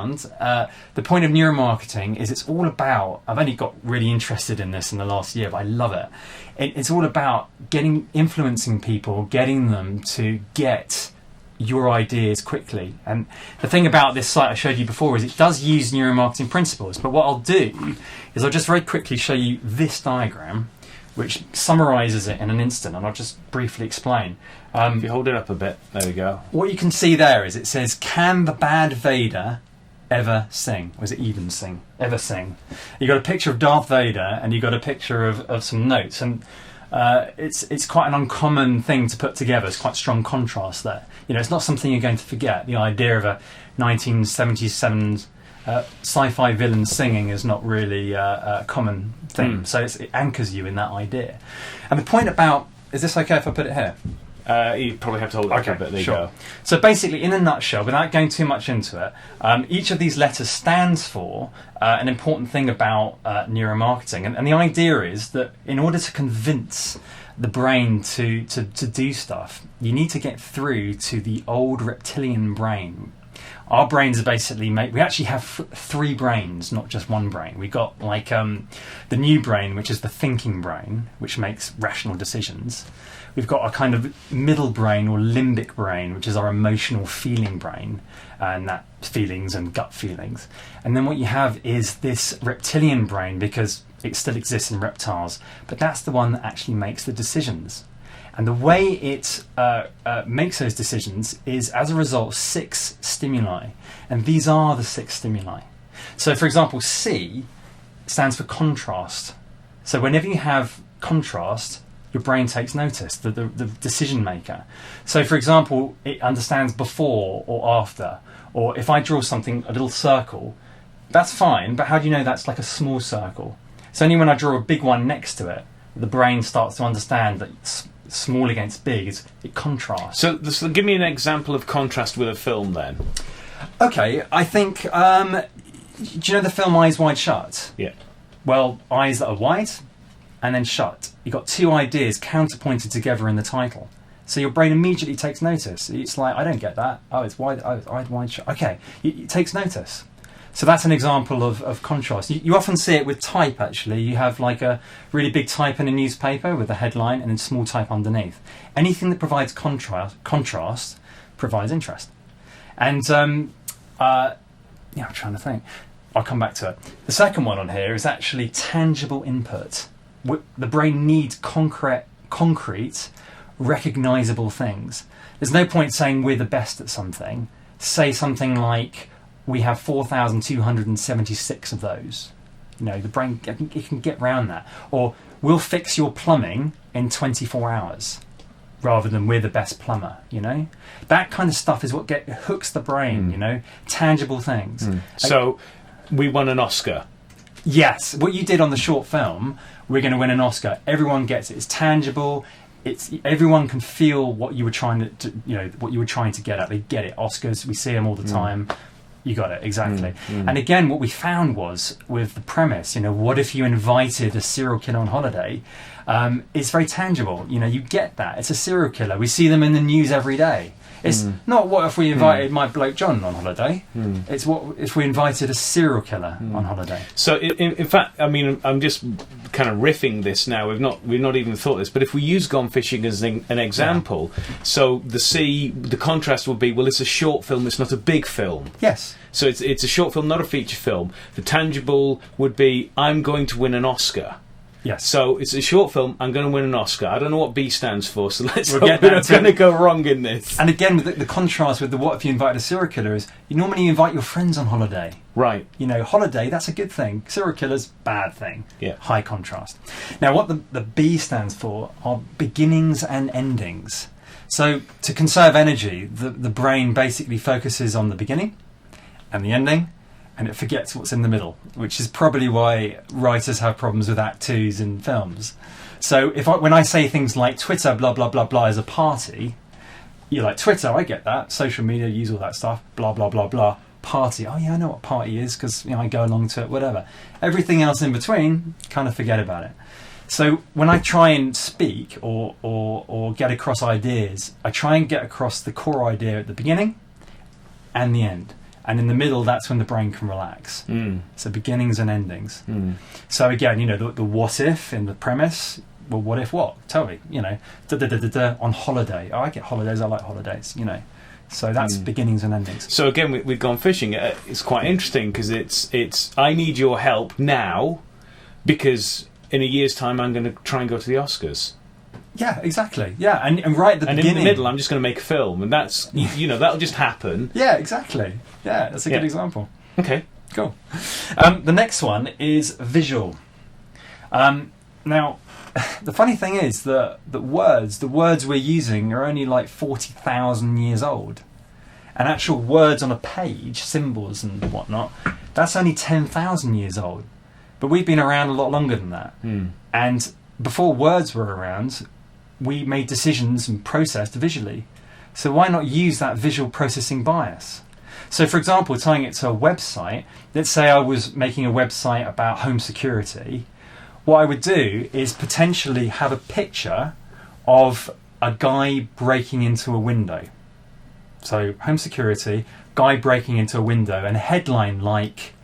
found, the point of neuromarketing is it's all about, I've only got really interested in this in the last year, but I love it. It's all about influencing people, getting them to get your ideas quickly. And the thing about this site I showed you before is it does use neuromarketing principles, but what I'll do is I'll just very quickly show you this diagram, which summarizes it in an instant, and I'll just briefly explain. If you hold it up a bit, there we go. What you can see there is it says, can the bad Vader ever sing? Or is it even sing? Ever sing? You got a picture of Darth Vader, and you got a picture of some notes, and it's quite an uncommon thing to put together. It's quite strong contrast there. You know, it's not something you're going to forget. The idea of a 1977 sci-fi villain singing is not really a common thing, so it anchors you in that idea. And the point about, is this okay if I put it here? You probably have to hold it up a bit. There you go. So basically, in a nutshell, without going too much into it, each of these letters stands for an important thing about neuromarketing. And the idea is that in order to convince the brain to do stuff, you need to get through to the old reptilian brain. Our brains are basically we actually have three brains, not just one brain. We've got like the new brain, which is the thinking brain, which makes rational decisions. We've got a kind of middle brain or limbic brain, which is our emotional feeling brain, and that feelings and gut feelings. And then what you have is this reptilian brain, because it still exists in reptiles, but that's the one that actually makes the decisions. And the way it makes those decisions is as a result of 6 stimuli. And these are the 6 stimuli. So, for example, C stands for contrast. So whenever you have contrast, your brain takes notice, the decision maker. So, for example, it understands before or after. Or if I draw something, a little circle, that's fine, but how do you know that's like a small circle? It's only when I draw a big one next to it, the brain starts to understand that small against big, it contrasts. So give me an example of contrast with a film then. Okay, I think, do you know the film Eyes Wide Shut? Yeah. Well, eyes that are wide and then shut. You've got 2 ideas counterpointed together in the title. So your brain immediately takes notice. It's like, I don't get that. Oh, it's wide, eyes wide shut. Okay, it takes notice. So that's an example of contrast. You often see it with type, actually. You have like a really big type in a newspaper with a headline and then small type underneath. Anything that provides contrast provides interest. And I'm trying to think. I'll come back to it. The second one on here is actually tangible input. The brain needs concrete, recognisable things. There's no point saying we're the best at something. Say something like, we have 4,276 of those. You know, the brain, it can get around that. Or, we'll fix your plumbing in 24 hours, rather than we're the best plumber, you know? That kind of stuff is what hooks the brain, you know? Tangible things. So, we won an Oscar. Yes, what you did on the short film, we're going to win an Oscar. Everyone gets it. It's tangible. Everyone can feel what you were trying to get at. They get it. Oscars, we see them all the time. You got it, exactly. And again, what we found was, with the premise, you know, what if you invited a serial killer on holiday? It's very tangible. You know, you get that. It's a serial killer. We see them in the news every day. It's not what if we invited my bloke John on holiday. It's what if we invited a serial killer on holiday. So, in fact, I mean, I'm just kind of riffing this now. We've not even thought this. But if we use Gone Fishing as an example, so the contrast would be, well, it's a short film. It's not a big film. Yes. So it's a short film, not a feature film. The tangible would be, I'm going to win an Oscar. Yes. So it's a short film. I'm going to win an Oscar. I don't know what B stands for, so let's hope we're not going to go wrong in this. And again, with the contrast with the what if you invited a serial killer is, you normally invite your friends on holiday. Right. You know, holiday, that's a good thing. Serial killer's bad thing. Yeah. High contrast. Now, what the B stands for are beginnings and endings. So to conserve energy, the brain basically focuses on the beginning and the ending, and it forgets what's in the middle, which is probably why writers have problems with Act 2s in films. So when I say things like Twitter, blah, blah, blah, blah, is a party, you're like, Twitter, I get that. Social media, use all that stuff, blah, blah, blah, blah. Party, oh yeah, I know what party is because I go along to it, whatever. Everything else in between, kind of forget about it. So when I try and speak or get across ideas, I try and get across the core idea at the beginning and the end. And in the middle, that's when the brain can relax. So beginnings and endings. So again, you know, the what if in the premise. Well, what if what? Tell me, you know, on holiday. Oh, I get holidays. I like holidays, you know. So that's beginnings and endings. So again, we've gone fishing. It's quite interesting because it's I need your help now because in a year's time I'm going to try and go to the Oscars. Yeah, exactly. Yeah, and right at the beginning. And in the middle, I'm just going to make a film, and that's, you know, that'll just happen. Yeah, exactly. Yeah, that's a good example. Okay, cool. The next one is visual. Now, the funny thing is that the words we're using are only like 40,000 years old, and actual words on a page, symbols and whatnot, that's only 10,000 years old. But we've been around a lot longer than that. And before words were around, we made decisions and processed visually. So why not use that visual processing bias? So for example, tying it to a website, let's say I was making a website about home security. What I would do is potentially have a picture of a guy breaking into a window. So home security, guy breaking into a window, and a headline like,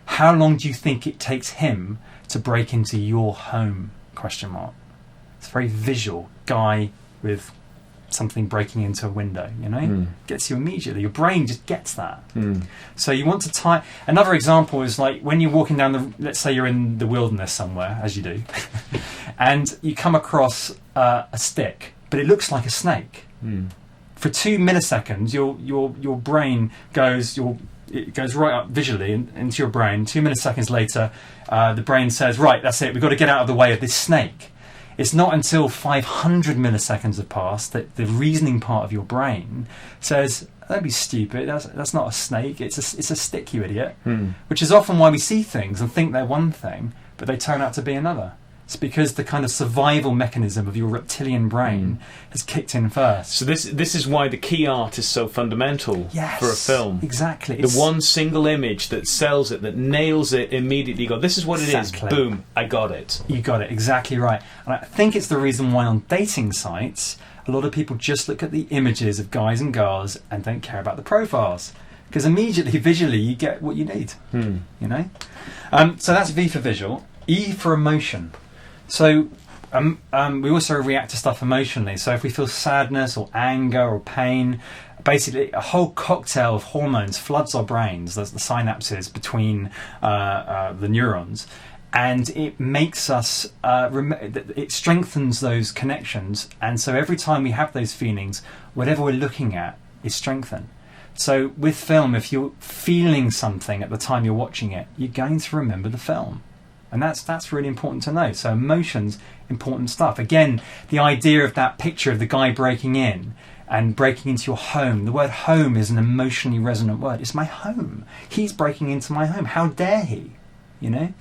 how long do you think it takes him to break into your home? ? It's very visual. Guy with something breaking into a window, you know? Gets you immediately. Your brain just gets that. So you want to tie... Another example is like when you're walking down the... Let's say you're in the wilderness somewhere, as you do, and you come across a stick, but it looks like a snake. For 2 milliseconds, your brain goes... It goes right up visually into your brain. 2 milliseconds later, the brain says, right, that's it, we've got to get out of the way of this snake. It's not until 500 milliseconds have passed that the reasoning part of your brain says, don't be stupid, that's not a snake, it's a stick, you idiot. Which is often why we see things and think they're one thing, but they turn out to be another. It's because the kind of survival mechanism of your reptilian brain has kicked in first. So this is why the key art is so fundamental for a film. Exactly. The one single image that sells it, that nails it immediately. You go, this is what it is. Boom, I got it. You got it, exactly right. And I think it's the reason why on dating sites, a lot of people just look at the images of guys and girls and don't care about the profiles. Because immediately, visually, you get what you need. You know? So that's V for visual. E for emotion. So we also react to stuff emotionally. So if we feel sadness or anger or pain, basically a whole cocktail of hormones floods our brains. There's the synapses between the neurons, and it makes us, it strengthens those connections. And so every time we have those feelings, whatever we're looking at is strengthened. So with film, if you're feeling something at the time you're watching it, you're going to remember the film. And that's really important to know. So emotions, important stuff. Again, the idea of that picture of the guy breaking in and breaking into your home. The word home is an emotionally resonant word. It's my home. He's breaking into my home. How dare he? You know?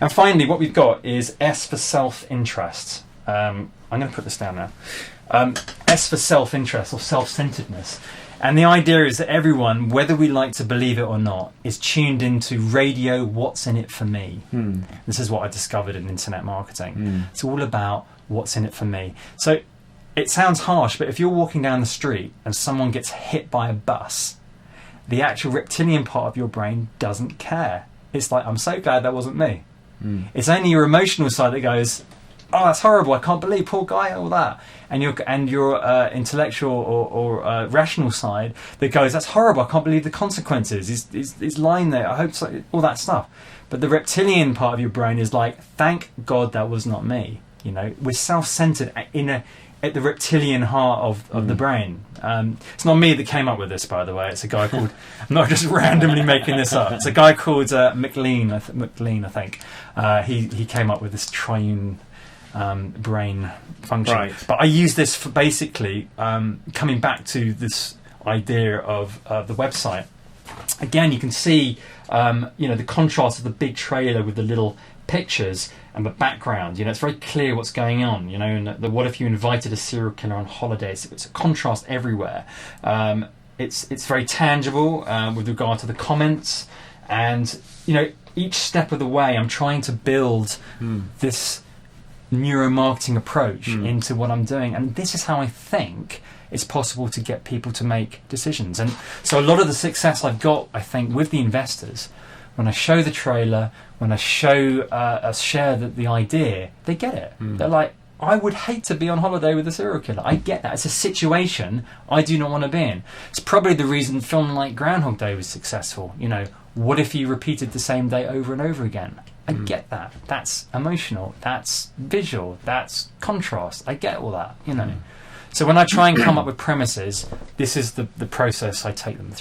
And finally, what we've got is S for self-interest. I'm going to put this down now. S for self-interest or self-centeredness. And the idea is that everyone, whether we like to believe it or not, is tuned into radio, what's in it for me. This is what I discovered in internet marketing. It's all about what's in it for me. So it sounds harsh, but if you're walking down the street and someone gets hit by a bus, the actual reptilian part of your brain doesn't care. It's like, I'm so glad that wasn't me. It's only your emotional side that goes, oh, that's horrible, I can't believe, poor guy, all that. And your intellectual or rational side that goes, that's horrible, I can't believe the consequences. He's lying there, I hope so, all that stuff. But the reptilian part of your brain is like, thank God that was not me. You know, we're self-centered at the reptilian heart of the brain. It's not me that came up with this, by the way. It's a guy called, I'm not just randomly making this up. It's a guy called McLean, I think. He came up with this triune brain function. Right. But I use this for basically coming back to this idea of the website. Again, you can see the contrast of the big trailer with the little pictures and the background. It's very clear what's going on. And what if you invited a serial killer on holidays? It's a contrast everywhere. It's very tangible with regard to the comments, and each step of the way, I'm trying to build this neuro-marketing approach into what I'm doing, and this is how I think it's possible to get people to make decisions. And so a lot of the success I've got, I think, with the investors, when I show the trailer, when I share the idea, they get it. They're like, I would hate to be on holiday with a serial killer. I get that. It's a situation I do not want to be in. It's probably the reason film like Groundhog Day was successful. You know, what if you repeated the same day over and over again? I get that. That's emotional. That's visual. That's contrast. I get all that, you know. So when I try and come up with premises, this is the process I take them through.